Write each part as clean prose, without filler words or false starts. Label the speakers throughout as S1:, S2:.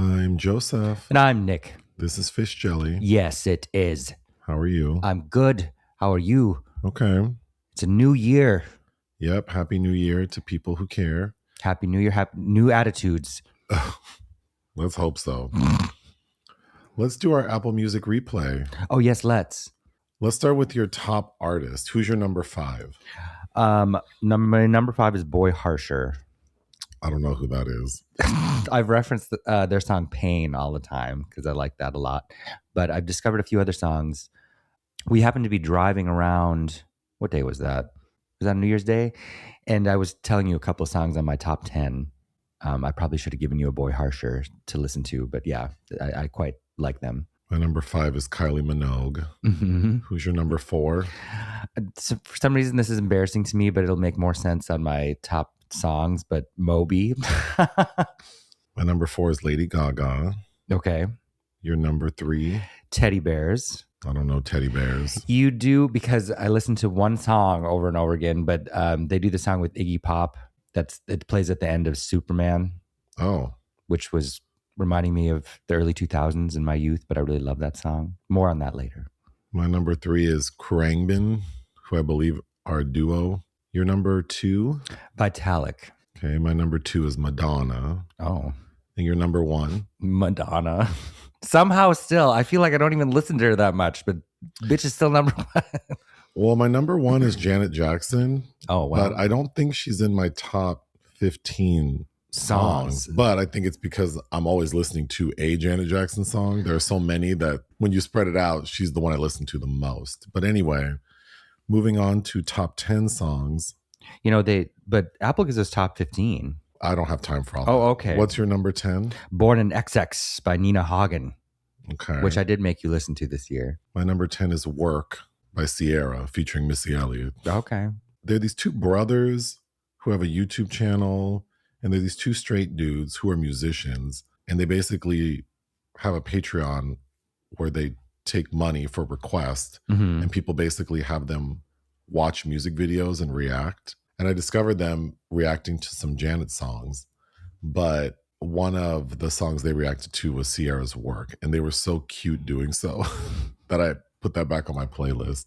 S1: I'm Joseph.
S2: And I'm Nick.
S1: This is Fish Jelly.
S2: Yes, it is.
S1: How are you?
S2: I'm good. How are you?
S1: Okay.
S2: It's a new year.
S1: Yep. Happy New Year to people who care.
S2: Happy New Year. Happy new attitudes.
S1: Let's hope so. Let's do our Apple Music replay.
S2: Oh, yes, let's.
S1: Let's start with your top artist. Who's your number 5?
S2: My number 5 is Boy Harsher.
S1: I don't know who that is.
S2: I've referenced their song Pain all the time because I like that a lot. But I've discovered a few other songs. We happened to be driving around. What day was that? Was that New Year's Day? And I was telling you a couple of songs on my top 10. I probably should have given you a Boy Harsher to listen to. But yeah, I quite like them.
S1: My number 5 is Kylie Minogue.
S2: Mm-hmm.
S1: Who's your number 4?
S2: So for some reason, this is embarrassing to me, but it'll make more sense on my top songs. But Moby.
S1: My number 4 is Lady Gaga.
S2: Okay.
S1: Your number 3?
S2: Teddy Bears.
S1: I don't know Teddy Bears.
S2: You do, because I listen to one song over and over again, but they do the song with Iggy Pop. It plays at the end of Superman.
S1: Oh.
S2: Which was reminding me of the early 2000s in my youth, but I really love that song. More on that later.
S1: My number 3 is Khruangbin, who I believe are a duo. Your number 2?
S2: Vitalik.
S1: Okay, my number 2 is Madonna.
S2: Oh.
S1: And your number 1?
S2: Madonna. Somehow still, I feel like I don't even listen to her that much, but bitch is still number 1.
S1: Well, my number 1 is Janet Jackson.
S2: Oh, wow.
S1: But I don't think she's in my top 15 songs. But I think it's because I'm always listening to a Janet Jackson song. There are so many that when you spread it out, she's the one I listen to the most. But anyway, moving on to top 10 songs.
S2: You know, but Apple gives us top 15.
S1: I don't have time for all
S2: Oh,
S1: that.
S2: okay.
S1: What's your number 10?
S2: Born in XX by Nina Hagen.
S1: Okay.
S2: Which I did make you listen to this year.
S1: My number 10 is Work by Sierra featuring Missy Elliott.
S2: Okay.
S1: There are these two brothers who have a YouTube channel, and they're these two straight dudes who are musicians, and they basically have a Patreon where they take money for requests, and people basically have them watch music videos and react. And I discovered them reacting to some Janet songs, but one of the songs they reacted to was Sierra's Work, and they were so cute doing so that I put that back on my playlist.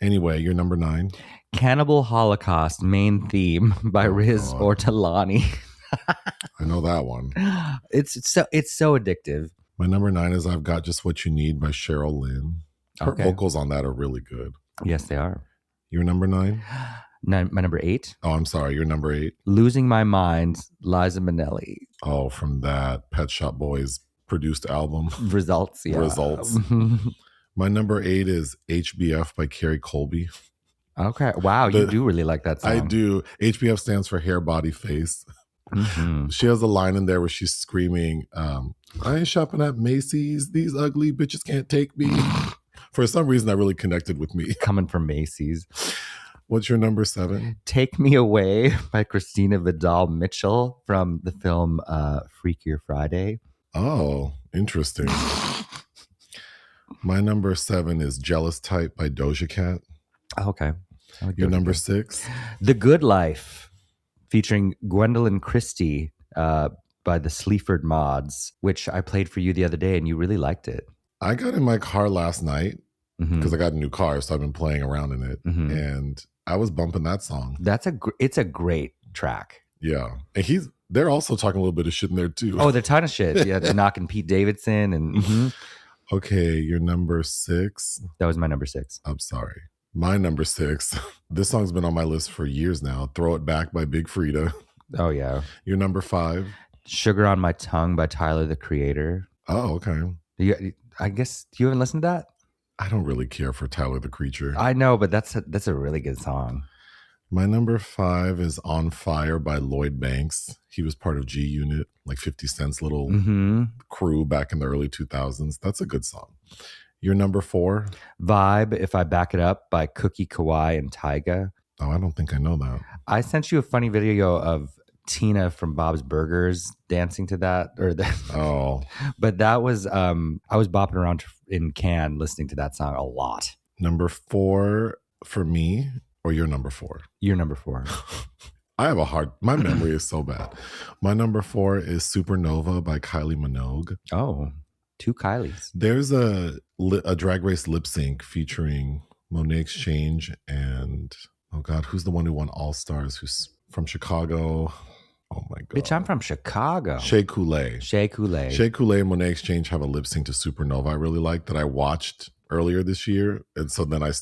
S1: Anyway, your number 9?
S2: Cannibal Holocaust Main Theme by Riz Ortolani.
S1: I know that one.
S2: It's so addictive.
S1: My number 9 is I've Got Just What You Need by Cheryl Lynn. Her vocals on that are really good.
S2: Yes, they are.
S1: Your number 9?
S2: My number 8.
S1: Oh, I'm sorry. Your number 8?
S2: Losing My Mind, Liza Minnelli.
S1: Oh, from that Pet Shop Boys produced album.
S2: Results, yeah.
S1: Results. My number 8 is HBF by Carrie Colby. Okay.
S2: Wow, you do really like that song.
S1: I do. HBF stands for Hair, Body, Face. She has a line in there where she's screaming, I ain't shopping at Macy's. These ugly bitches can't take me. For some reason, that really connected with me.
S2: Coming from Macy's.
S1: What's your number 7?
S2: Take Me Away by Christina Vidal Mitchell from the film Freakier Friday.
S1: Oh, interesting. My number 7 is Jealous Type by Doja Cat.
S2: Okay.
S1: Your number 6?
S2: The Good Life, featuring Gwendolyn Christie by the Sleaford Mods, which I played for you the other day and you really liked it.
S1: I got in my car last night because I got a new car, so I've been playing around in it. And I was bumping that song.
S2: It's a great track.
S1: Yeah. And they're also talking a little bit of shit in there too.
S2: Oh, they're ton of shit. Yeah, they're knocking Pete Davidson and
S1: Okay, your number 6.
S2: That was my number 6.
S1: I'm sorry. My number 6. This song's been on my list for years now. Throw It Back by Big Frida.
S2: Oh, yeah.
S1: Your number 5.
S2: Sugar on My Tongue by Tyler, the Creator.
S1: Oh, okay.
S2: I guess you haven't listened to that?
S1: I don't really care for Tyler, the Creator.
S2: I know, but that's a really good song.
S1: My number 5 is On Fire by Lloyd Banks. He was part of G Unit, like 50 Cent's little crew back in the early 2000s. That's a good song. Your number 4?
S2: Vibe, If I Back It Up by Cookie Kawai and Tyga.
S1: Oh, I don't think I know that.
S2: I sent you a funny video of Tina from Bob's Burgers dancing to that. But that was, I was bopping around in Cannes listening to that song a lot.
S1: Number 4 for me, or your number 4?
S2: Your number 4.
S1: my memory is so bad. My number 4 is Supernova by Kylie Minogue.
S2: Oh, two Kylies.
S1: There's a Drag Race lip sync featuring Monet Exchange and, oh God, who's the one who won All Stars? Who's from Chicago? Oh my God.
S2: Bitch, I'm from Chicago.
S1: Shea Coulee.
S2: Shea Coulee.
S1: Shea Coulee and Monet Exchange have a lip sync to Supernova I really like that I watched earlier this year. And so then I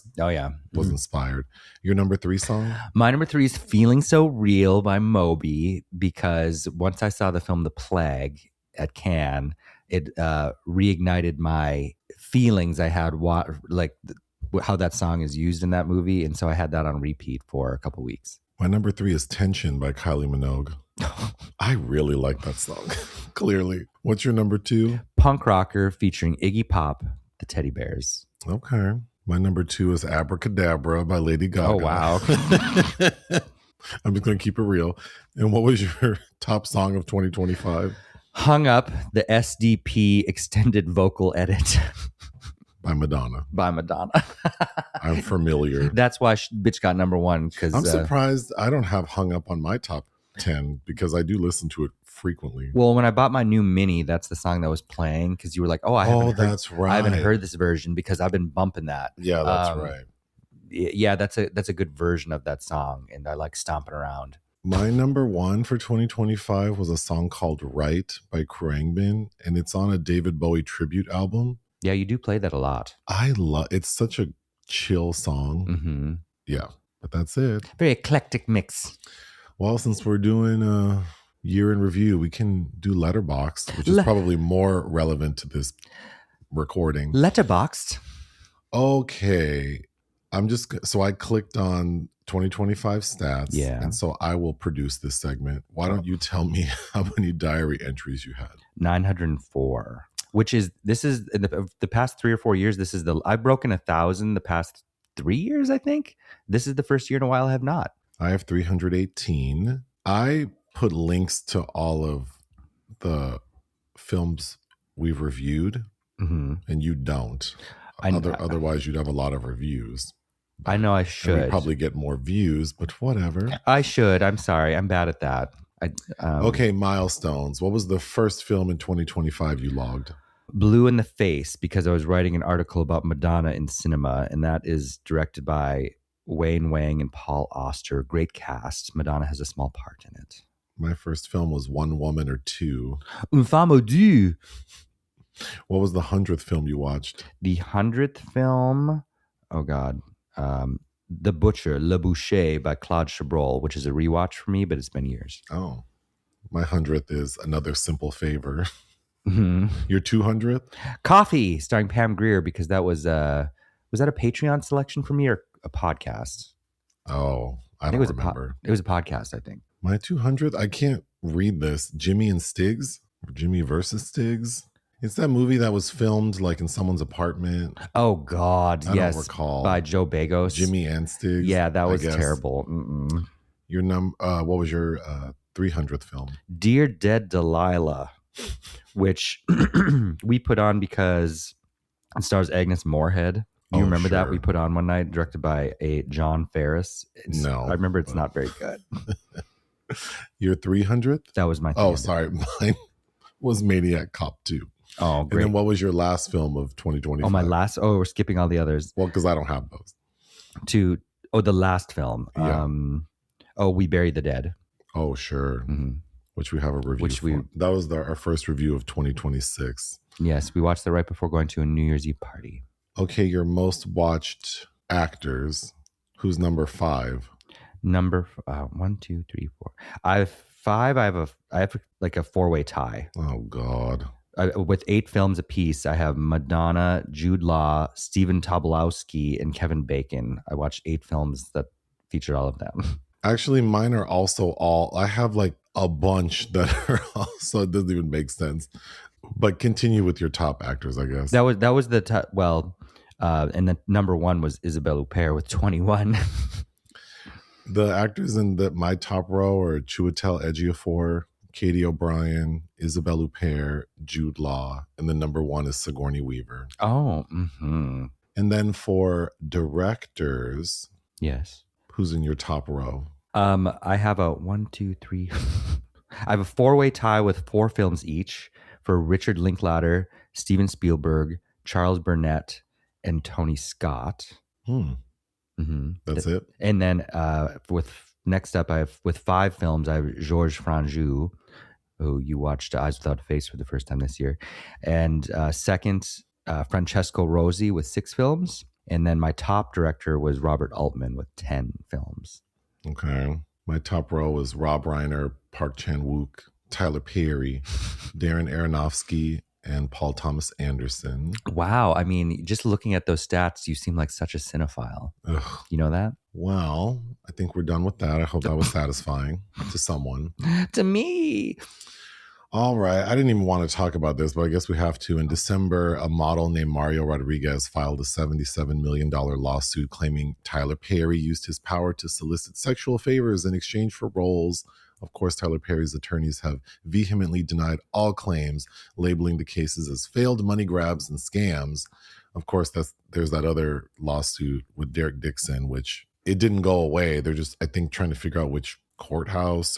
S1: was inspired. Your number 3 song?
S2: My number 3 is Feeling So Real by Moby, because once I saw the film The Plague at Cannes, it reignited my feelings I had, how that song is used in that movie. And so I had that on repeat for a couple weeks.
S1: My number 3 is Tension by Kylie Minogue. I really like that song, clearly. What's your number 2?
S2: Punk Rocker featuring Iggy Pop, the Teddy Bears.
S1: Okay. My number 2 is Abracadabra by Lady Gaga.
S2: Oh, wow.
S1: I'm just going to keep it real. And what was your top song of 2025?
S2: Hung Up, the SDP extended vocal edit.
S1: By Madonna. I'm familiar.
S2: That's why bitch got number 1. Because
S1: I'm surprised I don't have Hung Up on my top 10 because I do listen to it frequently.
S2: Well, when I bought my new Mini, that's the song that was playing because you were like, "Oh, I haven't heard this version because I've been bumping that."
S1: Yeah, that's right.
S2: Yeah, that's a good version of that song, and I like stomping around.
S1: My number 1 for 2025 was a song called "Right" by Khruangbin, and it's on a David Bowie tribute album.
S2: Yeah, you do play that a lot.
S1: It's such a chill song.
S2: Mm-hmm.
S1: Yeah, but that's it.
S2: Very eclectic mix.
S1: Well, since we're doing a year in review, we can do Letterboxd, which is probably more relevant to this recording.
S2: Letterboxd.
S1: Okay. So I clicked on 2025 stats.
S2: Yeah.
S1: And so I will produce this segment. Why don't you tell me how many diary entries you had?
S2: 904. This is in the past 3 or 4 years. I've broken 1,000 the past 3 years, I think. This is the first year in a while I have not.
S1: I have 318. I put links to all of the films we've reviewed, and you don't. Otherwise, you'd have a lot of reviews.
S2: I know I should.
S1: We'd probably get more views, but whatever.
S2: I should. I'm sorry. I'm bad at that.
S1: Okay, milestones. What was the first film in 2025 you logged?
S2: Blue in the Face, because I was writing an article about Madonna in cinema, and that is directed by Wayne Wang and Paul Auster. Great cast. Madonna has a small part in it.
S1: My first film was One Woman or Two.
S2: Une femme au Dieu.
S1: What was the 100th film you watched?
S2: The 100th film, oh God, The Butcher, Le Boucher by Claude Chabrol, which is a rewatch for me, but it's been years.
S1: Oh, my 100th is Another Simple Favor.
S2: Mm-hmm.
S1: Your 200th?
S2: Coffee, starring Pam Grier, because that was that a Patreon selection for me or a podcast?
S1: Oh, I don't remember.
S2: It was a podcast, I think.
S1: My 200th? I can't read this. Jimmy and Stiggs? Or Jimmy versus Stiggs? It's that movie that was filmed like in someone's apartment.
S2: Oh God,
S1: I
S2: yes.
S1: don't recall.
S2: By Joe Bagos.
S1: Jimmy and Stiggs.
S2: Yeah, that was terrible. Mm-mm.
S1: Your what was your 300th film?
S2: Dear Dead Delilah, which we put on because it stars Agnes Moorehead. Do you remember that? We put on one night, directed by a John Ferris.
S1: No.
S2: I remember it's not very good.
S1: Your 300th?
S2: That was my 300th.
S1: Oh, sorry. Mine was Maniac Cop 2.
S2: Oh, great.
S1: And then what was your last film of 2025?
S2: Oh, my last? Oh, we're skipping all the others.
S1: Well, because I don't have those.
S2: The last film. Yeah. We Bury the Dead.
S1: Oh, sure.
S2: Mm-hmm.
S1: Which we have a review for. That was our first review of 2026.
S2: Yes, we watched that right before going to a New Year's Eve party.
S1: Okay, your most watched actors. Who's number 5?
S2: Number 1, 2, 3, 4. I have 5. I have like a 4-way tie.
S1: Oh God.
S2: With 8 films apiece, I have Madonna, Jude Law, Stephen Tobolowsky, and Kevin Bacon. I watched 8 films that featured all of them. Actually,
S1: mine are also all. I have like a bunch that are also. It doesn't even make sense. But continue with your top actors, I guess.
S2: That was the top. Well, and the number 1 was Isabelle Huppert with 21.
S1: The actors in my top row are Chiwetel Ejiofor, Katie O'Brien, Isabelle Huppert, Jude Law, and the number 1 is Sigourney Weaver.
S2: Oh, mm-hmm.
S1: And then for directors,
S2: yes,
S1: who's in your top row?
S2: I have a one, two, three. I have a four-way tie with 4 films each for Richard Linklater, Steven Spielberg, Charles Burnett, and Tony Scott.
S1: Hmm.
S2: Mm-hmm.
S1: That's it.
S2: And then with next up, I have with 5 films. I have Georges Franju, who you watched Eyes Without a Face for the first time this year, and second, Francesco Rosi with 6 films, and then my top director was Robert Altman with 10 films.
S1: Okay. My top row was Rob Reiner, Park Chan-wook, Tyler Perry, Darren Aronofsky, and Paul Thomas Anderson.
S2: Wow. I mean, just looking at those stats, you seem like such a cinephile.
S1: Ugh.
S2: You know that?
S1: Well, I think we're done with that. I hope that was satisfying to someone.
S2: To me.
S1: All right. I didn't even want to talk about this, but I guess we have to. In December, a model named Mario Rodriguez filed a $77 million lawsuit claiming Tyler Perry used his power to solicit sexual favors in exchange for roles. Of course, Tyler Perry's attorneys have vehemently denied all claims, labeling the cases as failed money grabs and scams. Of course, there's that other lawsuit with Derek Dixon, which it didn't go away. They're just, I think, trying to figure out which courthouse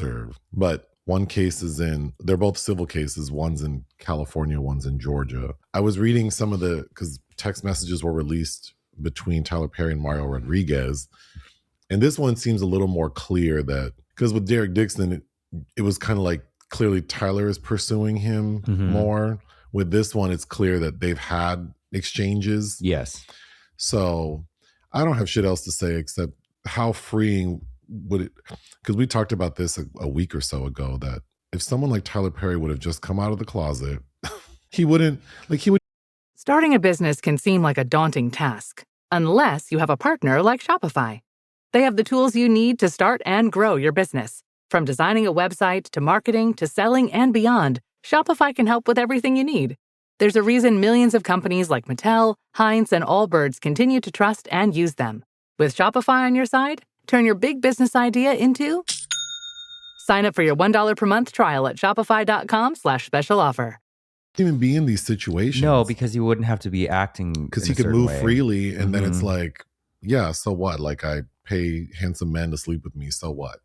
S1: but one case is they're both civil cases. One's in California, one's in Georgia. I was reading some of because text messages were released between Tyler Perry and Mario Rodriguez. And this one seems a little more clear because with Derek Dixon, it was kind of like clearly Tyler is pursuing him more. With this one, it's clear that they've had exchanges.
S2: Yes.
S1: So I don't have shit else to say except how freeing would it, because we talked about this a week or so ago, that if someone like Tyler Perry would have just come out of the closet, he would.
S3: Starting a business can seem like a daunting task, unless you have a partner like Shopify. They have the tools you need to start and grow your business. From designing a website to marketing to selling and beyond, Shopify can help with everything you need. There's a reason millions of companies like Mattel, Heinz, and Allbirds continue to trust and use them. With Shopify on your side, turn your big business idea into... Sign up for your $1 per month trial at shopify.com/special offer.
S1: Even be in these situations.
S2: No, because he wouldn't have to be acting
S1: because he could move freely. And then it's like, yeah, so what? Like, I pay handsome men to sleep with me. So what?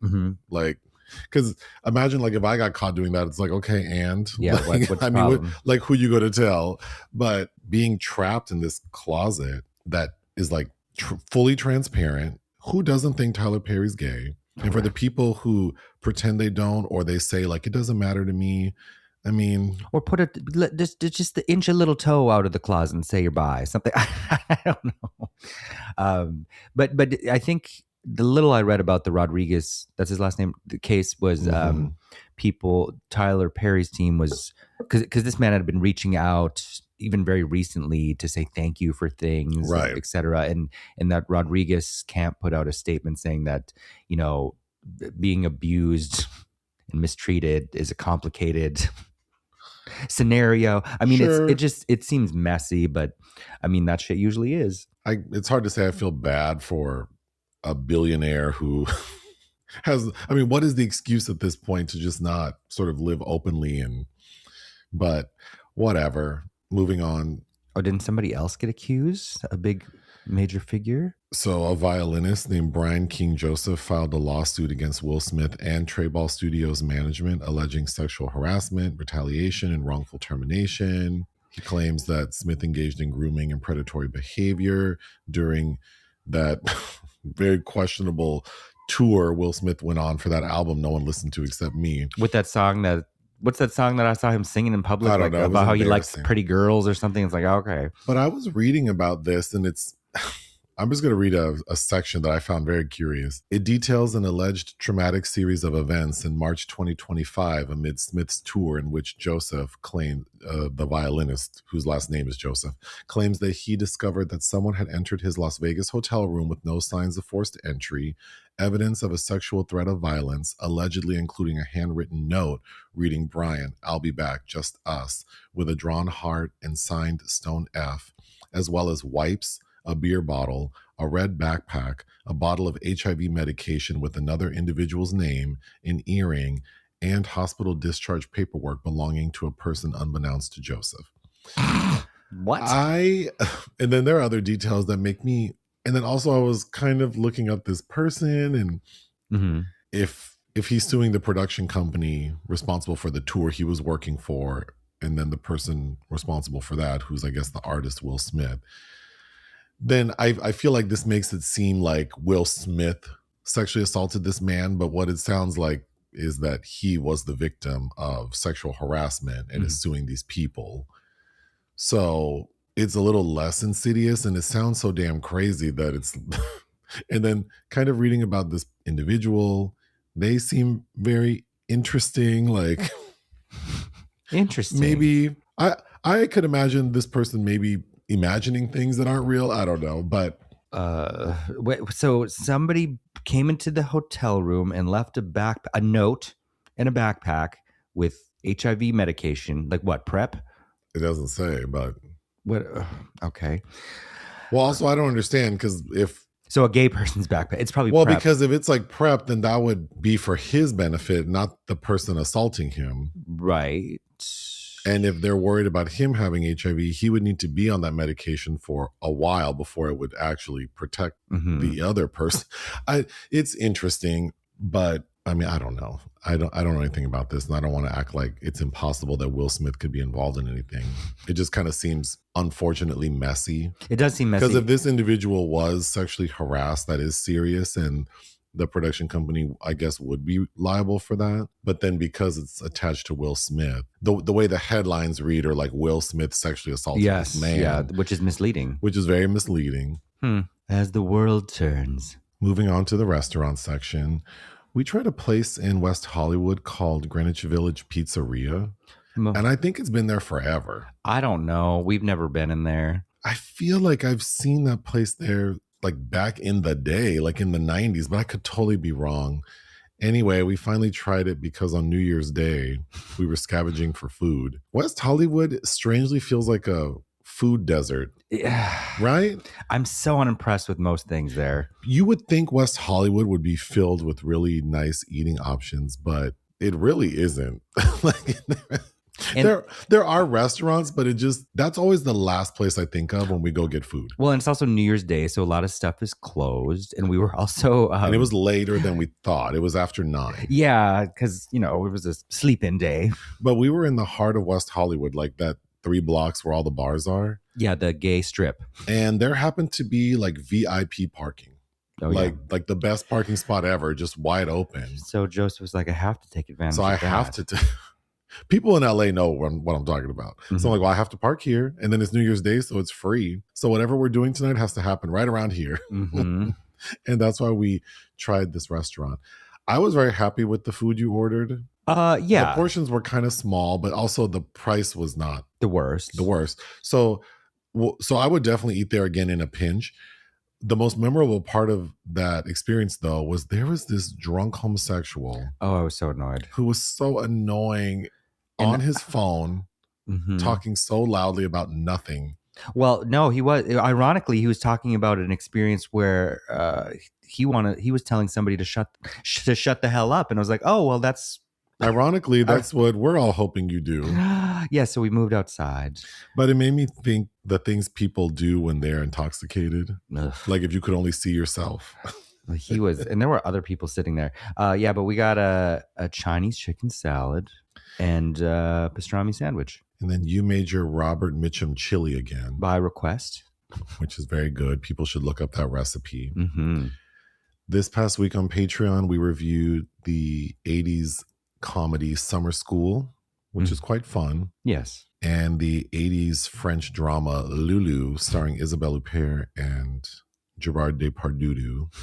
S1: Like, because imagine like if I got caught doing that, it's like, okay, and
S2: yeah,
S1: like, I mean, like who you go to tell? But being trapped in this closet that is like fully transparent. Who doesn't think Tyler Perry's gay? And for the people who pretend they don't, or they say like, it doesn't matter to me. I mean,
S2: or just inch a little toe out of the closet and say you're bi. Something I don't know. But I think the little I read about the Rodriguez, that's his last name, the case was Tyler Perry's team was because this man had been reaching out even very recently to say thank you for things,
S1: right,
S2: et cetera. And that Rodriguez camp put out a statement saying that, you know, being abused and mistreated is a complicated scenario. I mean,
S1: sure.
S2: it seems messy, but I mean, that shit usually is.
S1: It's hard to say I feel bad for a billionaire who I mean, what is the excuse at this point to just not sort of live openly but whatever. Moving on.
S2: Oh, didn't somebody else get accused? A big major figure?
S1: So a violinist named Brian King Joseph filed a lawsuit against Will Smith and Trayball Studios management alleging sexual harassment, retaliation, and wrongful termination. He claims that Smith engaged in grooming and predatory behavior during that very questionable tour Will Smith went on for that album no one listened to except me.
S2: With that song what's that song that I saw him singing in public?
S1: I don't know.
S2: About how he likes pretty girls or something. It's like, okay.
S1: But I was reading about this and I'm just going to read a section that I found very curious. It details an alleged traumatic series of events in March 2025 amid Smith's tour in which Joseph claimed, the violinist, whose last name is Joseph, claims that he discovered that someone had entered his Las Vegas hotel room with no signs of forced entry, evidence of a sexual threat of violence, allegedly including a handwritten note reading, "Brian, I'll be back, just us," with a drawn heart and signed Stone F, as well as wipes, a beer bottle, a red backpack, a bottle of HIV medication with another individual's name, an earring, and hospital discharge paperwork belonging to a person unbeknownst to Joseph.
S2: What?
S1: And then there are other details that make me, and then also I was kind of looking up this person and if he's suing the production company responsible for the tour he was working for, and then the person responsible for that, who's I guess the artist Will Smith, then I feel like this makes it seem like Will Smith sexually assaulted this man, but what it sounds like is that he was the victim of sexual harassment and is suing these people. So it's a little less insidious, and it sounds so damn crazy that it's and then kind of reading about this individual, they seem very interesting. Like
S2: Interesting.
S1: maybe I could imagine this person maybe imagining things that aren't real. I don't know, but
S2: so somebody came into the hotel room and left a note and a backpack with HIV medication. Like what, PrEP?
S1: it doesn't say. But
S2: What? Okay.
S1: well, also I don't understand, because
S2: So a gay person's backpack. It's probably
S1: well,
S2: PrEP.
S1: because if it's like PrEP, then that would be for his benefit, not the person assaulting him.
S2: Right.
S1: And if they're worried about him having HIV, he would need to be on that medication for a while before it would actually protect the other person. It's interesting, but I mean, I don't know. I don't know anything about this, and I don't want to act like it's impossible that Will Smith could be involved in anything. It just kind of seems unfortunately messy.
S2: It does seem messy.
S1: Because if this individual was sexually harassed, that is serious, and the production company, I guess, would be liable for that. But then because it's attached to Will Smith, the way the headlines read are like Will Smith sexually assaulted this man.
S2: Yeah, which is misleading.
S1: Which is very misleading.
S2: As the world turns.
S1: Moving on to the restaurant section, we tried a place in West Hollywood called Greenwich Village Pizzeria. And I think it's been there forever.
S2: I don't know. We've never been in there.
S1: I feel like I've seen that place there like back in the day, like in the 90s, but I could totally be wrong. Anyway, we finally tried it because on New Year's Day, we were scavenging for food. West Hollywood strangely feels like a food desert, right?
S2: I'm so unimpressed with most things there.
S1: You would think West Hollywood would be filled with really nice eating options, but it really isn't. Like, there are restaurants, but that's always the last place I think of when we go get food.
S2: Well, and it's also New Year's Day, so a lot of stuff is closed, and we were also
S1: and it was later than we thought. It was after 9.
S2: Yeah, because it was a sleep-in day.
S1: But we were in the heart of West Hollywood, like that 3 blocks where all the bars are.
S2: Yeah, the gay strip.
S1: And there happened to be like VIP parking.
S2: Oh,
S1: like the best parking spot ever, just wide open.
S2: So Joseph was like, I have to take advantage
S1: of that. So I have to. People in LA know what I'm talking about. So I'm like, well, I have to park here. And then it's New Year's Day, so it's free. So whatever we're doing tonight has to happen right around here. And that's why we tried this restaurant. I was very happy with the food you ordered.
S2: Yeah.
S1: The portions were kind of small, but also the price was not
S2: the worst.
S1: So I would definitely eat there again in a pinch. The most memorable part of that experience, though, was there was this drunk homosexual.
S2: Oh, I was so annoyed.
S1: Who was so annoying on his phone, talking so loudly about nothing.
S2: Well, no, he was. Ironically, he was talking about an experience where he was telling somebody to shut the hell up, and I was like, oh, well, that's.
S1: Ironically, that's what we're all hoping you do.
S2: Yeah, so we moved outside.
S1: But it made me think the things people do when they're intoxicated. Ugh. Like if you could only see yourself.
S2: He was, and there were other people sitting there. Yeah, but we got a Chinese chicken salad and pastrami sandwich.
S1: And then you made your Robert Mitchum chili again.
S2: By request.
S1: Which is very good. People should look up that recipe. This past week on Patreon, we reviewed the 80s comedy Summer School, which is quite fun.
S2: Yes.
S1: And the 80s French drama Lulu, starring Isabelle Huppert and Gerard Depardieu.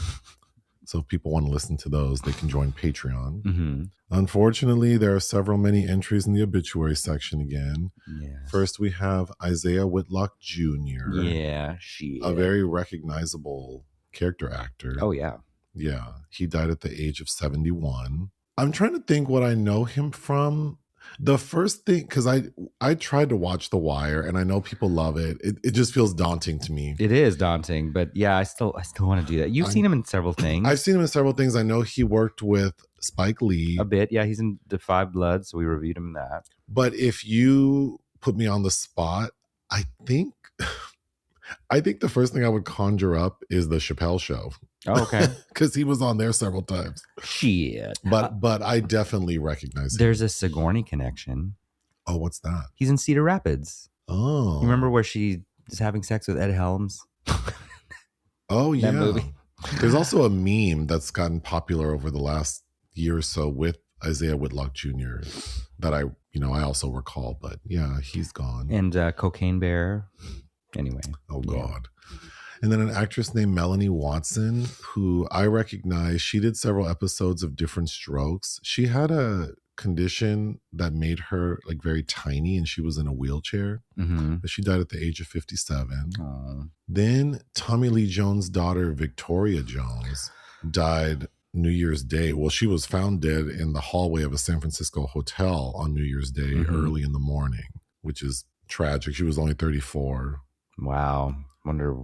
S1: So if people want to listen to those, they can join Patreon. Unfortunately, there are many entries in the obituary section again.
S2: Yes.
S1: First, we have Isiah Whitlock Jr.
S2: Yeah,
S1: a very recognizable character actor.
S2: Oh, yeah.
S1: Yeah. He died at the age of 71. I'm trying to think what I know him from. The first thing, because I tried to watch The Wire, and I know people love it. It just feels daunting to me.
S2: It is daunting, but yeah, I still want to do that. You've seen him in several things.
S1: I've seen him in several things. I know he worked with Spike Lee
S2: a bit. Yeah, he's in The Five Bloods, so we reviewed him in that.
S1: But if you put me on the spot, I think I think the first thing I would conjure up is the Chappelle Show.
S2: Oh, okay.
S1: Because he was on there several times.
S2: Shit.
S1: But I definitely recognize him.
S2: There's a Sigourney connection.
S1: Oh, what's that?
S2: He's in Cedar Rapids.
S1: Oh.
S2: You remember where she is having sex with Ed Helms?
S1: Oh, yeah.
S2: That movie.
S1: There's also a meme that's gotten popular over the last year or so with Isiah Whitlock Jr. that I also recall, but yeah, he's gone.
S2: And Cocaine Bear. Anyway.
S1: Oh, God. And then an actress named Melanie Watson, who I recognize. She did several episodes of Different Strokes. She had a condition that made her like very tiny, and she was in a wheelchair.
S2: Mm-hmm.
S1: But she died at the age of 57.
S2: Oh.
S1: Then Tommy Lee Jones' daughter, Victoria Jones, died New Year's Day. Well, she was found dead in the hallway of a San Francisco hotel on New Year's Day early in the morning, which is tragic. She was only 34.
S2: Wow. Wonder.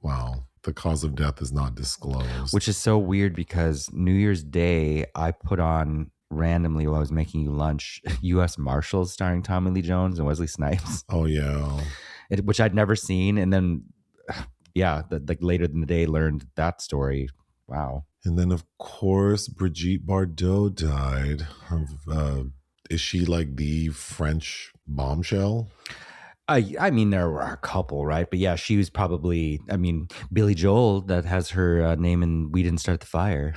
S1: Wow. The cause of death is not disclosed.
S2: Which is so weird because New Year's Day, I put on randomly while I was making you lunch, U.S. Marshals starring Tommy Lee Jones and Wesley Snipes.
S1: Oh, yeah.
S2: Which I'd never seen. And then, yeah, like later in the day, learned that story. Wow.
S1: And then, of course, Brigitte Bardot died. Is she like the French bombshell?
S2: I mean, there were a couple, right? But yeah, she was probably, Billy Joel, that has her name in We Didn't Start the Fire.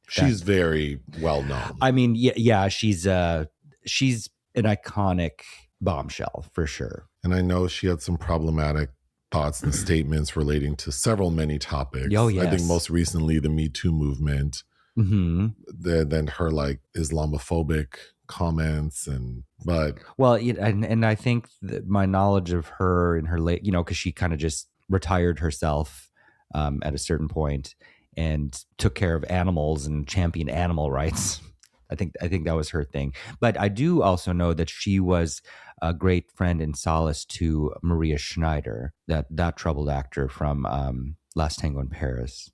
S1: She's very well known.
S2: I mean, yeah, she's an iconic bombshell for sure.
S1: And I know she had some problematic thoughts and statements relating to many topics.
S2: Oh, yes.
S1: I think most recently the Me Too movement.
S2: Mm-hmm.
S1: Then her like Islamophobic comments and
S2: I think that my knowledge of her in her late, because she kind of just retired herself at a certain point and took care of animals and championed animal rights. I think that was her thing. But I do also know that she was a great friend and solace to Maria Schneider, that troubled actor from Last Tango in Paris.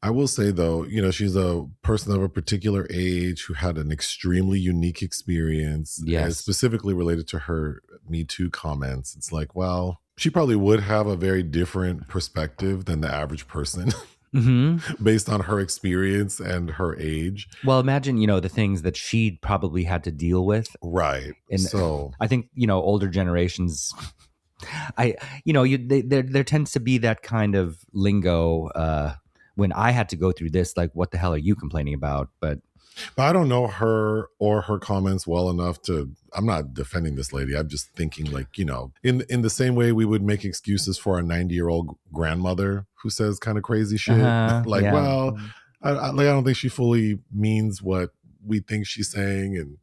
S1: I will say, though, she's a person of a particular age who had an extremely unique experience, specifically related to her Me Too comments. It's like, well, she probably would have a very different perspective than the average person. Mm-hmm. Based on her experience and her age.
S2: Well, imagine, the things that she'd probably had to deal with.
S1: Right.
S2: And
S1: so
S2: I think, older generations, there tends to be that kind of lingo when I had to go through this, like, what the hell are you complaining about? But
S1: I don't know her or her comments well enough I'm not defending this lady. I'm just thinking like, in the same way we would make excuses for a 90-year-old grandmother who says kind of crazy shit. I don't think she fully means what we think she's saying.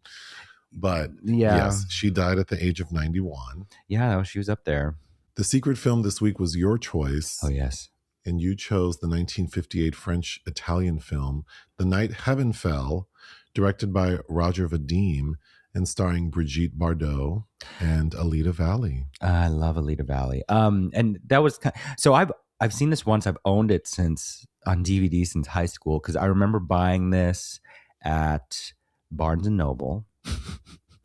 S1: But yes, she died at the age of 91.
S2: Yeah, she was up there.
S1: The secret film this week was your choice.
S2: Oh, yes.
S1: And you chose the 1958 French-Italian film, The Night Heaven Fell, directed by Roger Vadim and starring Brigitte Bardot and Alida Valli.
S2: I love Alida Valli. And that was so I've seen this once. I've owned it on DVD since high school because I remember buying this at Barnes and Noble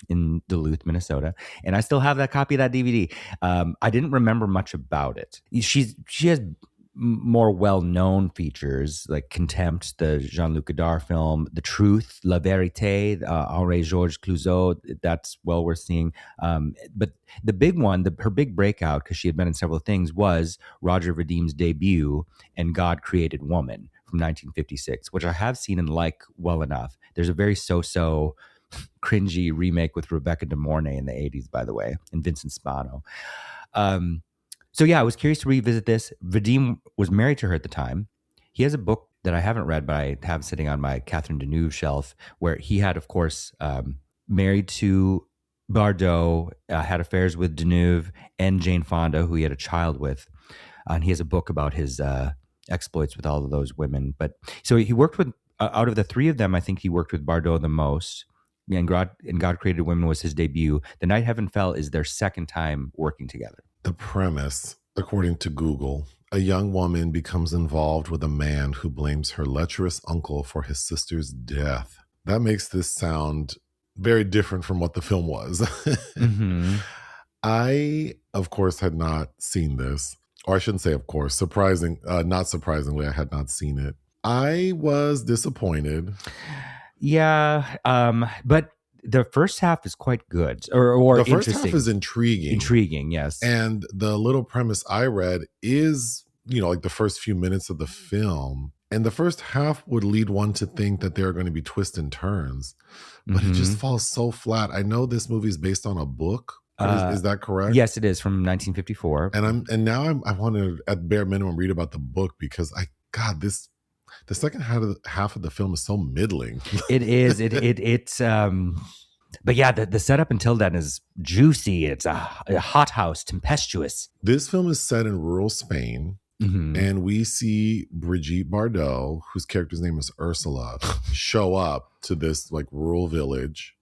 S2: in Duluth, Minnesota, and I still have that copy of that DVD. I didn't remember much about it. She has more well-known features like Contempt, the Jean-Luc Godard film, The Truth, La Vérité, Henri-Georges Clouzot, that's well worth seeing. But the big one, her big breakout, because she had been in several things, was Roger Vadim's debut in God Created Woman from 1956, which I have seen and like well enough. There's a very so-so cringy remake with Rebecca De Mornay in the 80s, by the way, and Vincent Spano. So yeah, I was curious to revisit this. Vadim was married to her at the time. He has a book that I haven't read, but I have sitting on my Catherine Deneuve shelf, where he had, of course, married to Bardot, had affairs with Deneuve and Jane Fonda, who he had a child with. And he has a book about his exploits with all of those women. But so he worked with, out of the three of them, I think he worked with Bardot the most. And God Created Women was his debut. The Night Heaven Fell is their second time working together.
S1: The premise, according to Google, a young woman becomes involved with a man who blames her lecherous uncle for his sister's death. That makes this sound very different from what the film was. Mm-hmm. I of course, had not seen this. Or I shouldn't say, of course. Not surprisingly, I had not seen it. I was disappointed.
S2: Yeah, but the first half is quite good, or
S1: The first
S2: interesting.
S1: half is intriguing.
S2: Intriguing, yes.
S1: And the little premise I read is, like the first few minutes of the film. And the first half would lead one to think that there are going to be twists and turns, but it just falls so flat. I know this movie is based on a book. Is that correct?
S2: Yes, it is, from 1954.
S1: And now I want to, at bare minimum, read about the book because the second half of the film is so middling.
S2: It is. It's. But yeah, the setup until then is juicy. It's a hothouse, tempestuous.
S1: This film is set in rural Spain. And we see Brigitte Bardot, whose character's name is Ursula, show up to this like rural village.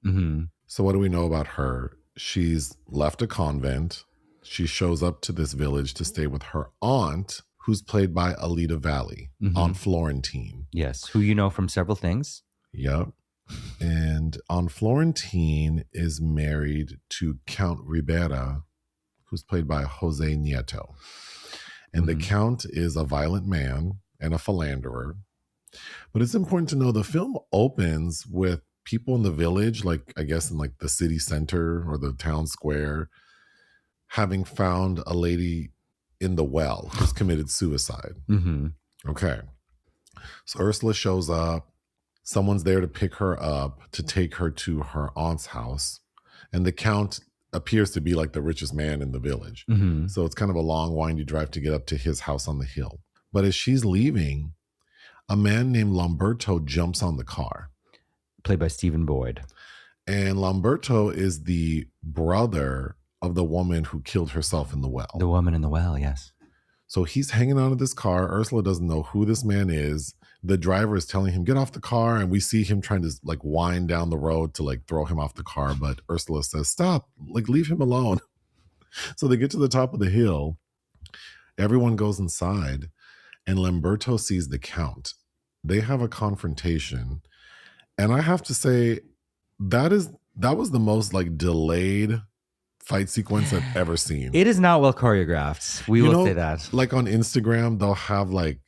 S1: So what do we know about her? She's left a convent. She shows up to this village to stay with her aunt, who's played by Alida Valli, Aunt Florentine.
S2: Yes, who you know from several things.
S1: Yep. And Aunt Florentine is married to Count Ribera, who's played by Jose Nieto. And the Count is a violent man and a philanderer. But it's important to know the film opens with people in the village, like I guess in like the city center or the town square, having found a lady in the well who's committed suicide. Okay. So Ursula shows up. Someone's there to pick her up, to take her to her aunt's house. And the Count appears to be like the richest man in the village. So it's kind of a long, windy drive to get up to his house on the hill. But as she's leaving, a man named Lamberto jumps on the car.
S2: Played by Stephen Boyd.
S1: And Lamberto is the brother of the woman who killed herself in the well.
S2: The woman in the well, yes.
S1: So he's hanging on to this car. Ursula doesn't know who this man is. The driver is telling him, get off the car. And we see him trying to like wind down the road to like throw him off the car. But Ursula says, stop, like leave him alone. So they get to the top of the hill. Everyone goes inside and Lamberto sees the Count. They have a confrontation. And I have to say, that was the most like delayed fight sequence I've ever seen.
S2: It is not well choreographed. We will say that.
S1: Like on Instagram, they'll have like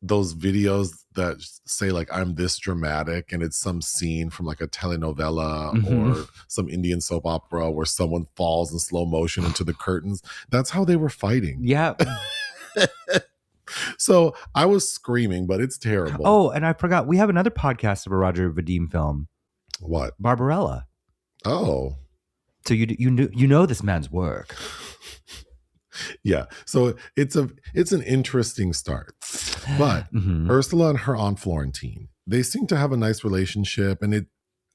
S1: those videos that say like, I'm this dramatic, and it's some scene from like a telenovela or some Indian soap opera where someone falls in slow motion into the curtains. That's how they were fighting.
S2: Yeah.
S1: So I was screaming, but it's terrible.
S2: Oh, and I forgot, we have another podcast of a Roger Vadim film.
S1: What?
S2: Barbarella.
S1: Oh.
S2: So you know this man's work.
S1: Yeah. So it's an interesting start. But Ursula and her Aunt Florentine, they seem to have a nice relationship. And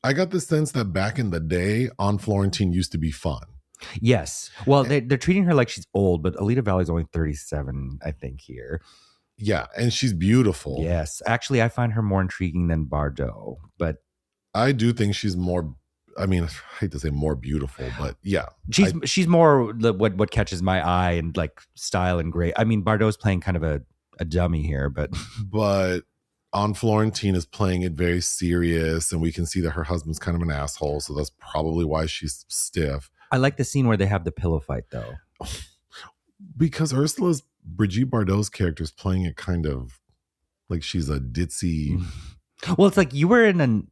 S1: I got the sense that back in the day, Aunt Florentine used to be fun.
S2: Yes. Well, they're treating her like she's old, but Alida Valli is only 37, I think, here.
S1: Yeah. And she's beautiful.
S2: Yes. Actually, I find her more intriguing than Bardot, but
S1: I do think she's more, I mean, I hate to say more beautiful, but yeah.
S2: She's more what catches my eye and like style and great. I mean, Bardot's playing kind of a dummy here, but
S1: Aunt Florentine is playing it very serious, and we can see that her husband's kind of an asshole, so that's probably why she's stiff.
S2: I like the scene where they have the pillow fight, though.
S1: Because Brigitte Bardot's character is playing it kind of like she's a ditzy.
S2: Well, it's like you were in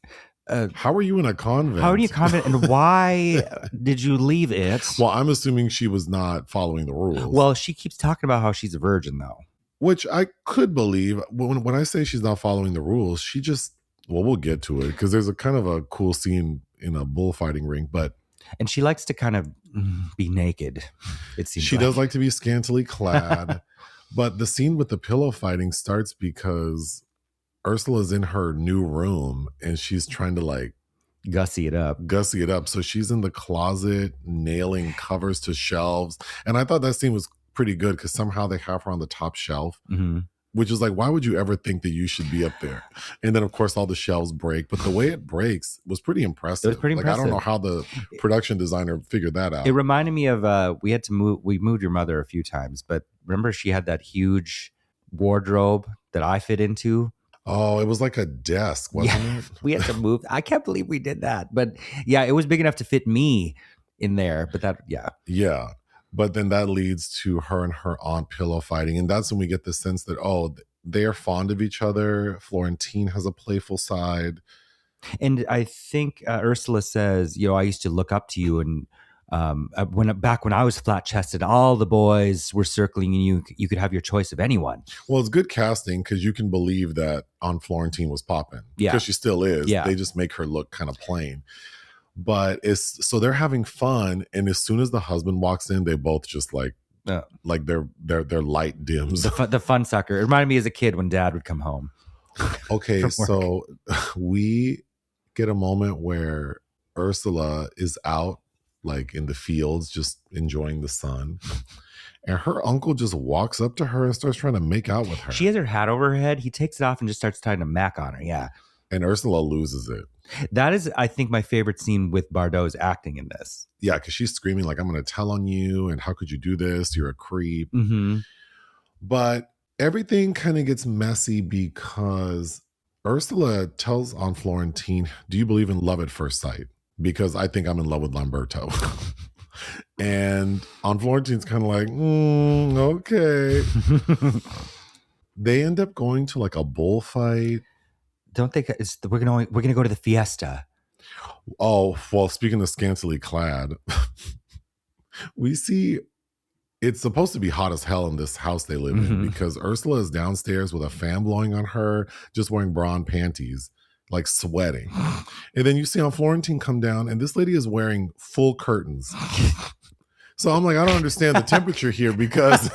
S1: how are you in a convent?
S2: How are you in a convent, and why did you leave it?
S1: Well, I'm assuming she was not following the rules.
S2: Well, she keeps talking about how she's a virgin, though.
S1: Which I could believe. When I say she's not following the rules, she just, well, we'll get to it because there's a kind of a cool scene in a bullfighting ring,
S2: and she likes to kind of be naked. It seems
S1: she does like to be scantily clad. But the scene with the pillow fighting starts because Ursula's in her new room and she's trying to like
S2: gussy it up. So she's in the closet nailing covers to shelves. And I thought that scene was pretty good because somehow they have her on the top shelf, which is like, why would you ever think that you should be up there? And then of course all the shelves break, but the way it breaks was pretty impressive. It was pretty impressive.
S1: I don't know how the production designer figured that out.
S2: It reminded me of we moved your mother a few times, but remember she had that huge wardrobe that I fit into.
S1: Oh, it was like a desk, wasn't it?
S2: We had to move. I can't believe we did that. But yeah, it was big enough to fit me in there. But that, yeah.
S1: Yeah. But then that leads to her and her aunt pillow fighting. And that's when we get the sense that, oh, they are fond of each other. Florentine has a playful side.
S2: And I think Ursula says, I used to look up to you, and back when I was flat chested, all the boys were circling you. You could have your choice of anyone.
S1: Well, it's good casting because you can believe that Aunt Florentine was popping.
S2: Yeah.
S1: Because she still is.
S2: Yeah.
S1: They just make her look kind of plain. But so they're having fun, and as soon as the husband walks in, they both just like their light dims.
S2: The fun sucker. It reminded me as a kid when Dad would come home.
S1: Okay, so we get a moment where Ursula is out like in the fields just enjoying the sun, and her uncle just walks up to her and starts trying to make out with her.
S2: She has her hat over her head. He takes it off and just starts trying to mac on her. Yeah.
S1: And Ursula loses it.
S2: That is, I think, my favorite scene with Bardot's acting in this.
S1: Yeah, because she's screaming like, I'm going to tell on you, and how could you do this? You're a creep.
S2: Mm-hmm.
S1: But everything kind of gets messy because Ursula tells Aunt Florentine, do you believe in love at first sight? Because I think I'm in love with Lamberto. And Aunt Florentine's kind of like, okay. They end up going to like a bullfight.
S2: Don't think we're gonna go to the fiesta.
S1: Oh, well, speaking of scantily clad, we see it's supposed to be hot as hell in this house they live in because Ursula is downstairs with a fan blowing on her, just wearing bra and panties, like sweating. And then you see Aunt Florentine come down, and this lady is wearing full curtains. So I'm like, I don't understand the temperature here, because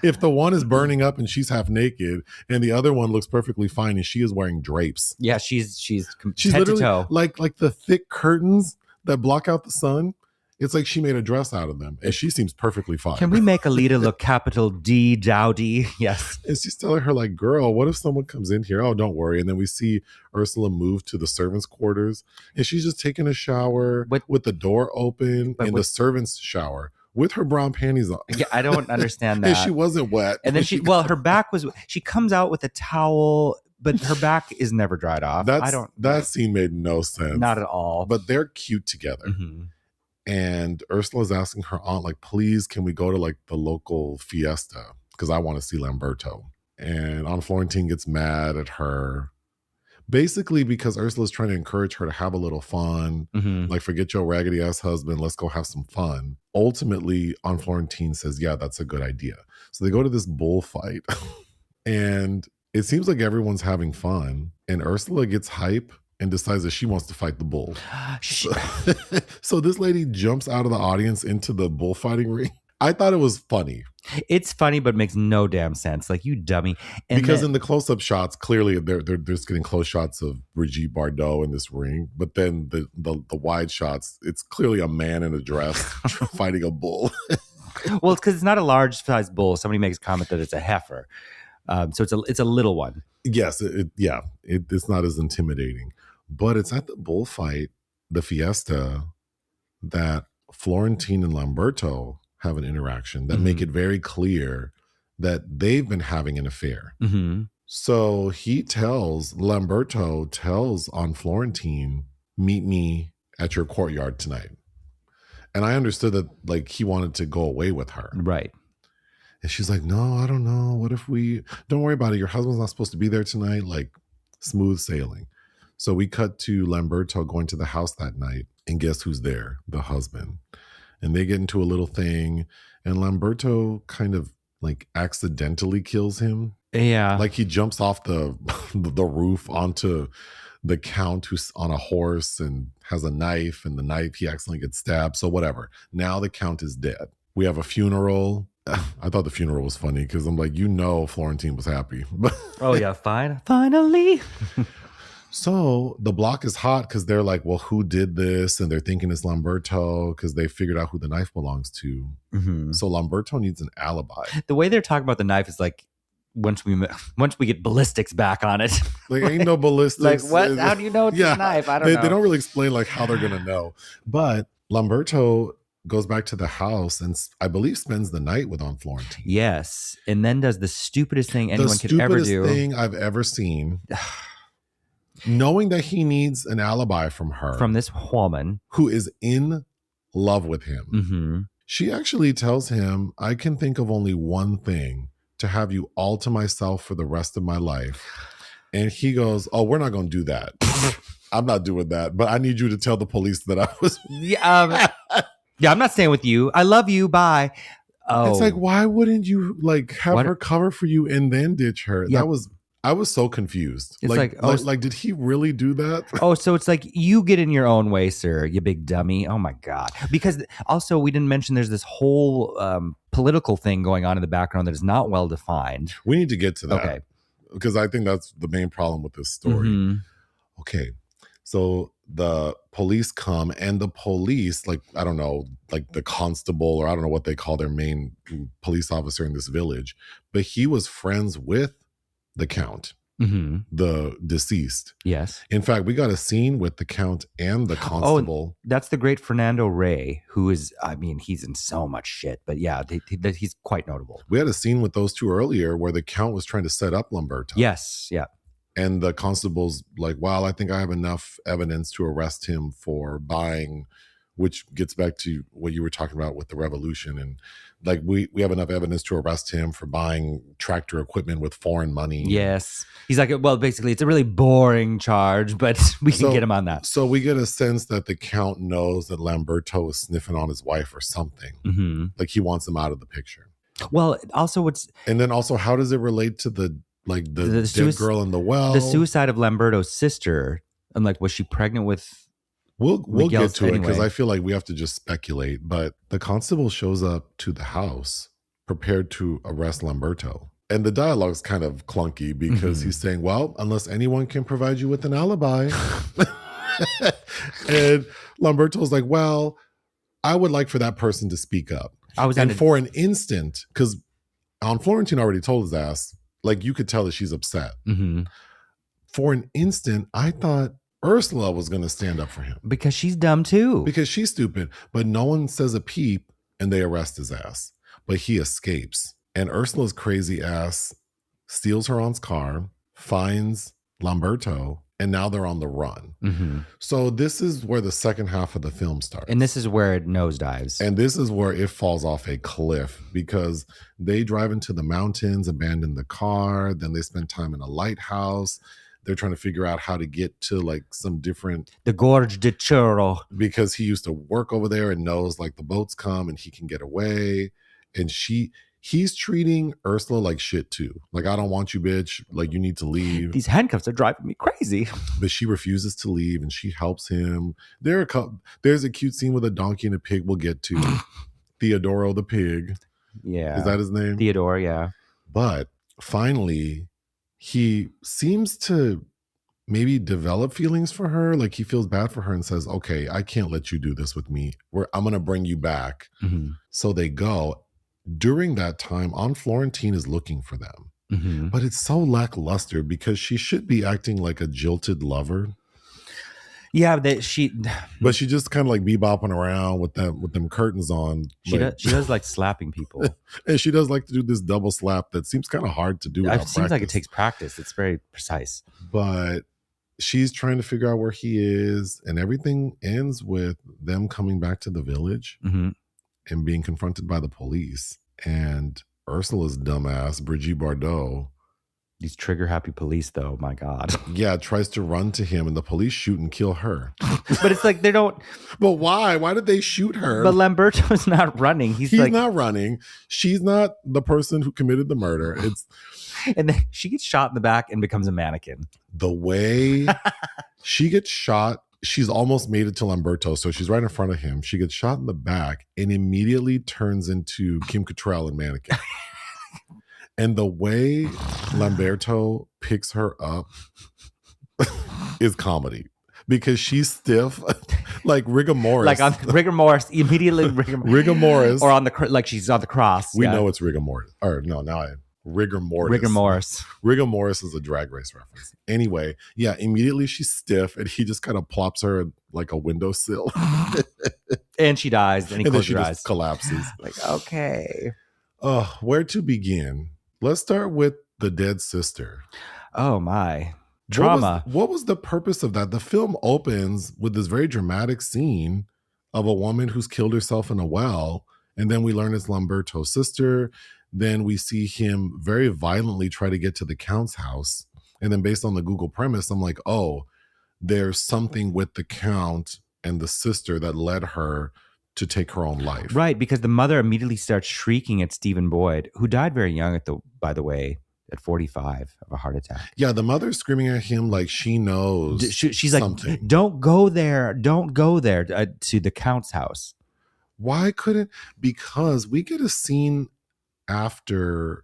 S1: if the one is burning up and she's half naked, and the other one looks perfectly fine and she is wearing drapes.
S2: Yeah, she's head
S1: literally
S2: to toe.
S1: like the thick curtains that block out the sun. It's like she made a dress out of them, and she seems perfectly fine.
S2: Can we make Alida look capital D dowdy? Yes.
S1: And she's telling her like, girl, what if someone comes in here? Oh, don't worry. And then we see Ursula move to the servants' quarters, and she's just taking a shower with the door open in the servants' shower with her brown panties on.
S2: Yeah, I don't understand that.
S1: And she wasn't wet.
S2: And then her back was, she comes out with a towel, but her back is never dried off.
S1: That scene made no sense.
S2: Not at all.
S1: But they're cute together.
S2: Mm-hmm.
S1: And Ursula's asking her aunt, like, please, can we go to like the local fiesta? Because I want to see Lamberto. And Aunt Florentine gets mad at her. Basically, because Ursula's trying to encourage her to have a little fun.
S2: Mm-hmm.
S1: Like, forget your raggedy ass husband. Let's go have some fun. Ultimately, Aunt Florentine says, yeah, that's a good idea. So they go to this bullfight. And it seems like everyone's having fun. And Ursula gets hype and decides that she wants to fight the bull. So this lady jumps out of the audience into the bullfighting ring. I thought it was funny.
S2: It's funny, but makes no damn sense. Like, you dummy. And
S1: because in the close-up shots, clearly they're just getting close shots of Brigitte Bardot in this ring. But then the wide shots, it's clearly a man in a dress fighting a bull.
S2: Well, it's because it's not a large-sized bull. Somebody makes a comment that it's a heifer. So it's a little one.
S1: Yes, it's not as intimidating. But it's at the bullfight, the fiesta, that Florentine and Lamberto have an interaction that make it very clear that they've been having an affair.
S2: Mm-hmm.
S1: So Lamberto tells Aunt Florentine, meet me at your courtyard tonight. And I understood that like he wanted to go away with her.
S2: Right.
S1: And she's like, no, I don't know. What if don't worry about it. Your husband's not supposed to be there tonight. Like, smooth sailing. So we cut to Lamberto going to the house that night, and guess who's there? The husband. And they get into a little thing, and Lamberto kind of like accidentally kills him.
S2: Yeah.
S1: Like he jumps off the roof onto the count who's on a horse and has a knife, and the knife, he accidentally gets stabbed. So whatever. Now the count is dead. We have a funeral. I thought the funeral was funny because I'm like, Florentine was happy.
S2: Oh yeah, fine. Finally.
S1: So the block is hot because they're like, well, who did this? And they're thinking it's Lamberto because they figured out who the knife belongs to.
S2: Mm-hmm.
S1: So Lamberto needs an alibi.
S2: The way they're talking about the knife is like, once we get ballistics back on it.
S1: Like, ain't no ballistics.
S2: Like, what? How do you know it's a knife? I don't know.
S1: They don't really explain like how they're going to know. But Lamberto goes back to the house and I believe spends the night with Aunt Florentine.
S2: Yes. And then does the stupidest thing anyone could ever do.
S1: The stupidest thing I've ever seen. Knowing that he needs an alibi from her.
S2: From this woman.
S1: Who is in love with him.
S2: Mm-hmm.
S1: She actually tells him, I can think of only one thing, to have you all to myself for the rest of my life. And he goes, oh, we're not going to do that. I'm not doing that. But I need you to tell the police that I was.
S2: Yeah, I'm not staying with you. I love you. Bye. Oh,
S1: It's like, why wouldn't you like have
S2: What-
S1: her cover for you and then ditch her?
S2: Yeah.
S1: I was so confused.
S2: It's
S1: Like, did he really do that?
S2: Oh, so it's like you get in your own way, sir, you big dummy. Oh my God. Because also we didn't mention there's this whole political thing going on in the background that is not well defined.
S1: We need to get to that.
S2: Okay.
S1: Because I think that's the main problem with this story.
S2: Mhm.
S1: Okay. So the police come, and the police, like, I don't know, like the constable, or I don't know what they call their main police officer in this village, but he was friends with the count,
S2: Mhm.
S1: the deceased.
S2: Yes.
S1: In fact, we got a scene with the count and the constable.
S2: That's the great Fernando Rey, who is, I mean, he's in so much shit, but yeah, he's quite notable.
S1: We had a scene with those two earlier where the count was trying to set up Lamberto.
S2: Yes. Yeah.
S1: And the constable's like, well, I think I have enough evidence to arrest him for buying, which gets back to what you were talking about with the revolution. And like, we have enough evidence to arrest him for buying tractor equipment with foreign money.
S2: Yes. He's like, well, basically, it's a really boring charge, but we can get him on that.
S1: So we get a sense that the count knows that Lamberto is sniffing on his wife or something.
S2: Mm-hmm.
S1: Like, he wants him out of the picture.
S2: Well, also,
S1: And then also, how does it relate to the dead girl in the well?
S2: The suicide of Lamberto's sister. I'm like, was she pregnant with?
S1: We'll
S2: Miguel's
S1: get to it, because
S2: anyway.
S1: I feel like we have to just speculate. But the constable shows up to the house prepared to arrest Lamberto. And the dialogue's kind of clunky because he's saying, well, unless anyone can provide you with an alibi. And Lamberto's like, well, I would like for that person to speak up. For an instant, because Florentine already told his ass, like, you could tell that she's upset.
S2: Mm-hmm.
S1: For an instant, I thought Ursula was going to stand up for him.
S2: Because she's dumb too.
S1: Because she's stupid. But no one says a peep, and they arrest his ass. But he escapes. And Ursula's crazy ass steals her aunt's car, finds Lamberto, and now they're on the run.
S2: Mm-hmm.
S1: So this is where the second half of the film starts.
S2: And this is where it nosedives.
S1: And this is where it falls off a cliff, because they drive into the mountains, abandon the car, then they spend time in a lighthouse. They're trying to figure out how to get to like some different...
S2: The Gorge de Churro.
S1: Because he used to work over there and knows like the boats come and he can get away. And he's treating Ursula like shit too. Like, I don't want you, bitch. Like, you need to leave.
S2: These handcuffs are driving me crazy.
S1: But she refuses to leave, and she helps him. There's a cute scene with a donkey and a pig we'll get to. Theodoro the pig.
S2: Yeah.
S1: Is that his name?
S2: Theodore, yeah.
S1: But finally, he seems to maybe develop feelings for her. Like, he feels bad for her and says, okay, I can't let you do this with me. I'm going to bring you back.
S2: Mm-hmm.
S1: So they go. During that time, Aunt Florentine is looking for them.
S2: Mm-hmm.
S1: But it's so lackluster because she should be acting like a jilted lover.
S2: Yeah,
S1: but she just kind of like bebopping around with them curtains on.
S2: She does like slapping people.
S1: And she does like to do this double slap that seems kind of hard to do.
S2: It seems like it takes practice. It's very precise.
S1: But she's trying to figure out where he is, and everything ends with them coming back to the village.
S2: Mm-hmm.
S1: And being confronted by the police. And Ursula's dumbass, Brigitte Bardot.
S2: These trigger happy police, though, my God.
S1: Yeah, tries to run to him, and the police shoot and kill her.
S2: But it's like they don't.
S1: But why? Why did they shoot her?
S2: But Lamberto's not running. He's like,
S1: not running. She's not the person who committed the murder.
S2: And then she gets shot in the back and becomes a mannequin.
S1: The way she gets shot. She's almost made it to Lamberto, so she's right in front of him. She gets shot in the back and immediately turns into Kim Cattrall in Mannequin. And the way Lamberto picks her up is comedy, because she's stiff, like rigor mortis.
S2: Like on rigor mortis, immediately rigor
S1: mortis.
S2: Or on like she's on the cross.
S1: We know it's rigor mortis. Or no, rigor mortis.
S2: Rigor mortis.
S1: Rigor mortis is a Drag Race reference. Anyway, yeah, immediately she's stiff, and he just kind of plops her at like a windowsill.
S2: And she dies, and he closes her eyes.
S1: Just collapses.
S2: Like, okay.
S1: Where to begin? Let's start with the dead sister.
S2: Oh my. Trauma.
S1: What was the purpose of that? The film opens with this very dramatic scene of a woman who's killed herself in a well, And then we learn it's Lamberto's sister. Then we see him very violently try to get to the Count's house. And then based on the Google premise, I'm like, oh, there's something with the Count and the sister that led her to take her own life.
S2: Right, because the mother immediately starts shrieking at Stephen Boyd, who died very young by the way, at 45 of a heart attack.
S1: Yeah, the mother's screaming at him like she knows
S2: She's
S1: something.
S2: Like, don't go there to the Count's house.
S1: Why couldn't? Because we get a scene after,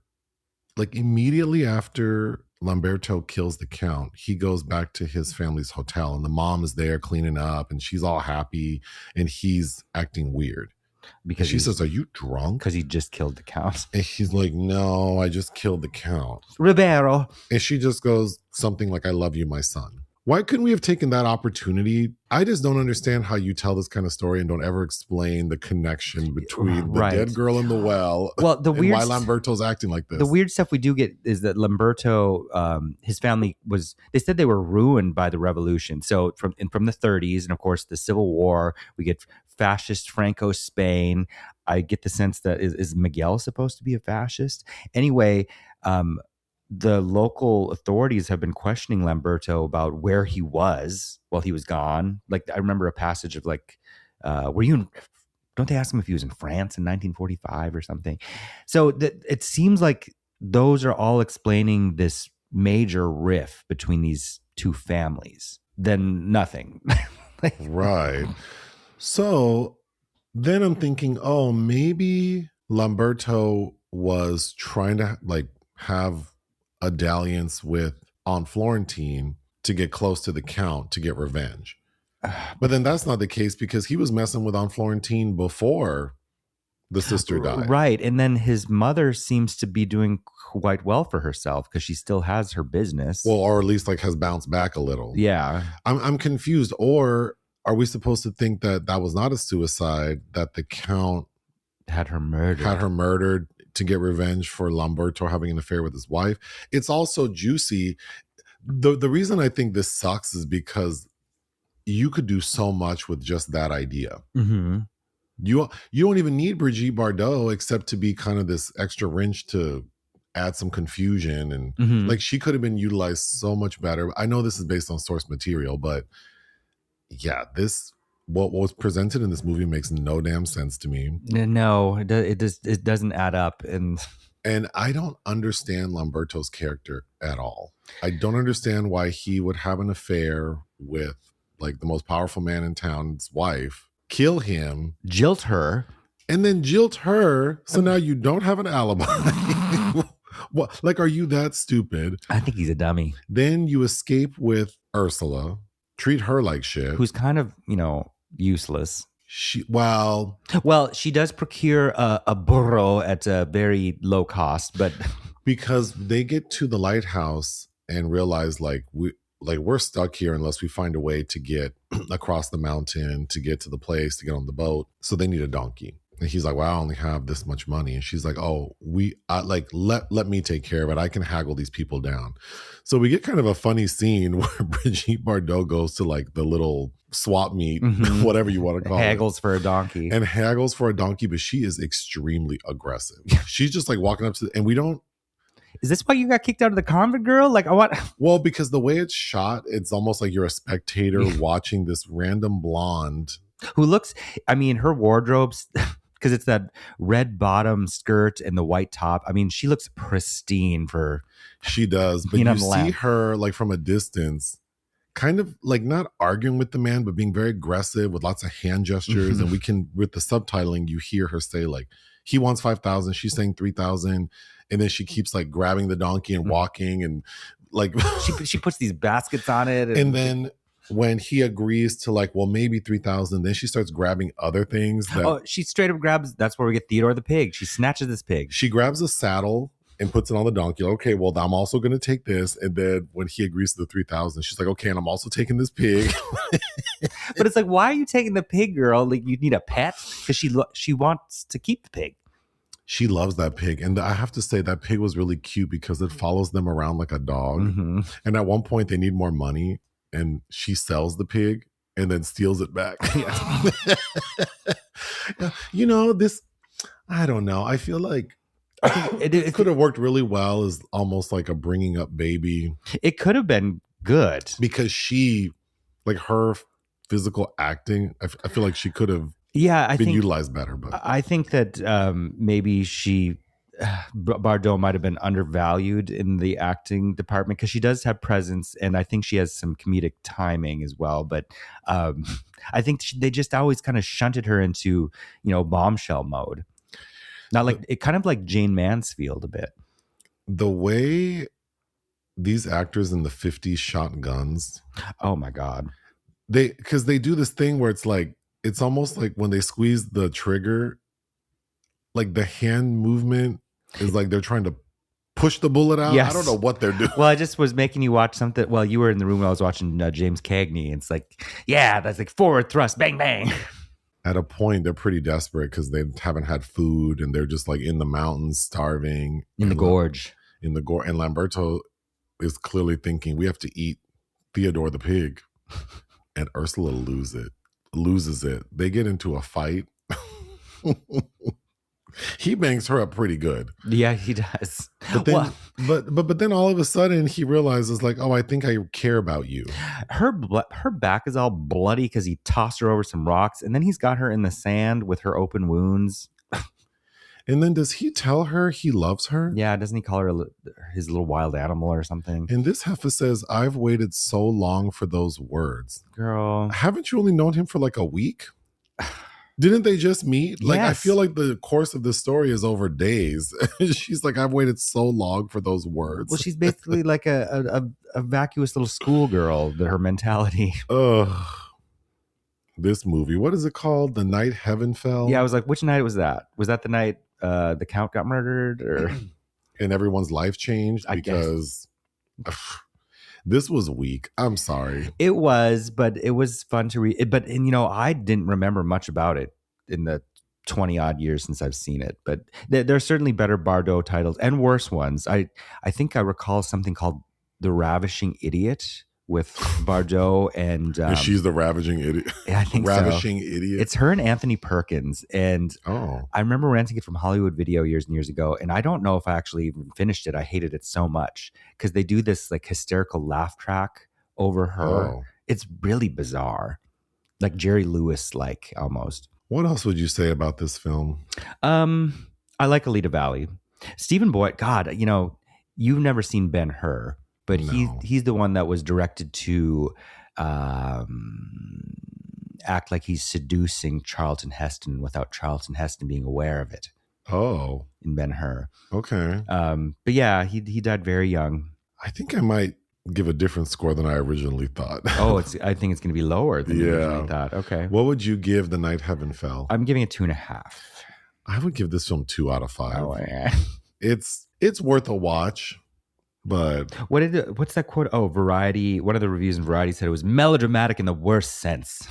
S1: like immediately after Lamberto kills the Count, he goes back to his family's hotel and the mom is there cleaning up and she's all happy and he's acting weird. Because she says, are you drunk?
S2: Because he just killed the Count.
S1: And he's like, no, I just killed the Count.
S2: Ribeiro.
S1: And she just goes something like, I love you, my son. Why couldn't we have taken that opportunity? I just don't understand how you tell this kind of story and don't ever explain the connection between the dead girl in the well and why Lamberto's acting like this.
S2: The weird stuff we do get is that Lamberto, his family they said they were ruined by the revolution. So from the 30s and of course the Civil War, we get fascist Franco Spain. I get the sense that is Miguel supposed to be a fascist? Anyway, the local authorities have been questioning Lamberto about where he was while he was gone. Like I remember a passage of like, don't they ask him if he was in France in 1945 or something? So it seems like those are all explaining this major rift between these two families. Then nothing.
S1: Right. So then I'm thinking, oh, maybe Lamberto was trying to like have a dalliance with Aunt Florentine to get close to the Count to get revenge. But then that's not the case because he was messing with Aunt Florentine before the sister died.
S2: Right. And then his mother seems to be doing quite well for herself because she still has her business.
S1: Well, or at least like has bounced back a little.
S2: Yeah.
S1: I'm confused. Or are we supposed to think that that was not a suicide, that the Count
S2: had her murdered
S1: to get revenge for Lamberto having an affair with his wife? It's also juicy. The reason I think this sucks is because you could do so much with just that idea.
S2: Mm-hmm.
S1: You don't even need Brigitte Bardot except to be kind of this extra wrench to add some confusion. And like she could have been utilized so much better. I know this is based on source material, but yeah, what was presented in this movie makes no damn sense to me.
S2: No, it doesn't add up. And
S1: I don't understand Lamberto's character at all. I don't understand why he would have an affair with like the most powerful man in town's wife, kill him,
S2: jilt her,
S1: and then jilt her. So now you don't have an alibi. What? Like, are you that stupid?
S2: I think he's a dummy.
S1: Then you escape with Ursula, treat her like shit.
S2: Who's kind of, useless.
S1: She
S2: does procure a burro at a very low cost, but
S1: because they get to the lighthouse and realize we're stuck here unless we find a way to get across the mountain, to get to the place, to get on the boat. So they need a donkey. And he's like, well, I only have this much money. And she's like, oh, let me take care of it. I can haggle these people down. So we get kind of a funny scene where Brigitte Bardot goes to like the little swap meet, whatever you want to call it.
S2: Haggles for a donkey.
S1: And haggles for a donkey, but she is extremely aggressive. She's just like walking up to, and we don't.
S2: Is this why you got kicked out of the convent, girl? Like, what?
S1: Well, because the way it's shot, it's almost like you're a spectator watching this random blonde.
S2: Who looks, her wardrobe's, because it's that red bottom skirt and the white top. She looks pristine for.
S1: She does, but you see her like from a distance, kind of like not arguing with the man, but being very aggressive with lots of hand gestures. And we can, with the subtitling, you hear her say like, he wants 5,000. She's saying 3,000. And then she keeps like grabbing the donkey and walking and like.
S2: she puts these baskets on it.
S1: And then when he agrees to like, well, maybe 3,000, then she starts grabbing other things.
S2: She straight up grabs. That's where we get Theodore the pig. She snatches this pig.
S1: She grabs a saddle and puts it on the donkey. Okay, well, I'm also going to take this. And then when he agrees to the 3,000, she's like, okay, and I'm also taking this pig.
S2: But it's like, why are you taking the pig, girl? Like, you need a pet? Because she wants to keep the pig.
S1: She loves that pig. And I have to say that pig was really cute because it follows them around like a dog. And at one point they need more money and she sells the pig and then steals it back. I don't know. I feel like I think
S2: It
S1: could have worked really well as almost like a bringing up baby
S2: It could have been good.
S1: because she, like her physical acting, I feel like she could have
S2: Yeah, I
S1: been
S2: think
S1: utilized better. But
S2: I think that maybe Bardot might have been undervalued in the acting department because she does have presence, and I think she has some comedic timing as well. But I think they just always kind of shunted her into, bombshell mode. Not like it, kind of like Jane Mansfield a bit.
S1: The way these actors in the 50s shot guns,
S2: oh my god,
S1: because they do this thing where it's like it's almost like when they squeeze the trigger, like the hand movement is like they're trying to push the bullet out.
S2: Yes.
S1: I don't know what they're doing.
S2: Well, I just was making you watch something. Well, you were in the room when I was watching James Cagney. It's like, yeah, that's like forward thrust, bang, bang.
S1: At a point, they're pretty desperate because they haven't had food and they're just like in the mountains, starving.
S2: In the gorge.
S1: In the gorge. And Lamberto is clearly thinking, we have to eat Theodore the pig. And Ursula loses it. They get into a fight. He bangs her up pretty good.
S2: Yeah, he does.
S1: But then, but then all of a sudden he realizes like, oh, I think I care about you.
S2: Her back is all bloody because he tossed her over some rocks, and then he's got her in the sand with her open wounds.
S1: And then does he tell her he loves her?
S2: Yeah, doesn't he call her his little wild animal or something?
S1: And this heifer says, I've waited so long for those words.
S2: Girl.
S1: Haven't you only known him for like a week? Didn't they just meet? Like,
S2: yes.
S1: I feel like the course of the story is over days. She's like, I've waited so long for those words.
S2: Well, she's basically like a vacuous little schoolgirl, her mentality.
S1: Ugh. This movie, what is it called? The Night Heaven Fell?
S2: Yeah, I was like, which night was that? Was that the night the Count got murdered? Or
S1: and everyone's life changed? Because this was weak. I'm sorry.
S2: It was, but it was fun to read. But I didn't remember much about it in the 20 odd years since I've seen it. But there are certainly better Bardot titles and worse ones. I think I recall something called The Ravishing Idiot with Bardot and
S1: she's the ravishing idiot.
S2: Yeah, I think
S1: ravishing idiot.
S2: It's her and Anthony Perkins, and I remember renting it from Hollywood Video years and years ago, and I don't know if I actually even finished it. I hated it so much because they do this like hysterical laugh track over her. It's really bizarre, like Jerry Lewis, like almost.
S1: What else would you say about this film?
S2: I like Alida Valli. Stephen Boyd. God, you've never seen Ben-Hur. But no. he's the one that was directed to act like he's seducing Charlton Heston without Charlton Heston being aware of it.
S1: Oh.
S2: In Ben-Hur.
S1: Okay.
S2: But yeah, he died very young.
S1: I think I might give a different score than I originally thought.
S2: I think it's going to to be lower than you originally thought. Okay.
S1: What would you give The Night Heaven Fell?
S2: I'm giving it 2.5.
S1: I would give this film 2 out of 5.
S2: Oh, yeah.
S1: It's worth a watch. But
S2: what's that quote? Oh, Variety. One of the reviews in Variety said it was melodramatic in the worst sense.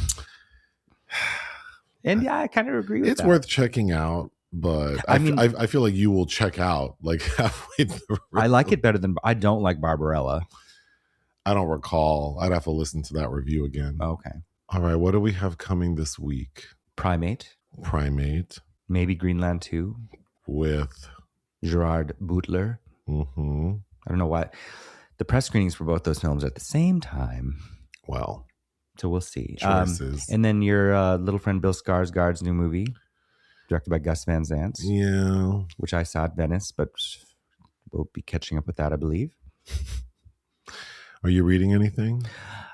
S2: And yeah, I kind of agree with that.
S1: It's worth checking out, but I feel like you will check out like halfway through.
S2: I like it better than I don't like Barbarella.
S1: I don't recall. I'd have to listen to that review again.
S2: Okay.
S1: All right. What do we have coming this week?
S2: Primate.
S1: Maybe
S2: Greenland 2.
S1: With
S2: Gerard Butler.
S1: Mm-hmm.
S2: I don't know why. The press screenings for both those films are at the same time.
S1: Well,
S2: so we'll see.
S1: Choices.
S2: And then your little friend Bill Skarsgård's new movie, directed by Gus Van Sant.
S1: Yeah.
S2: Which I saw at Venice, but we'll be catching up with that, I believe.
S1: Are you reading anything?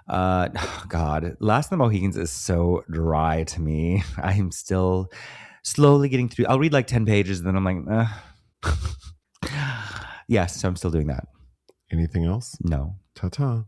S2: God, Last of the Mohicans is so dry to me. I'm still slowly getting through. I'll read like 10 pages, and then I'm like, Yes, so I'm still doing that.
S1: Anything else?
S2: No.
S1: Ta-ta.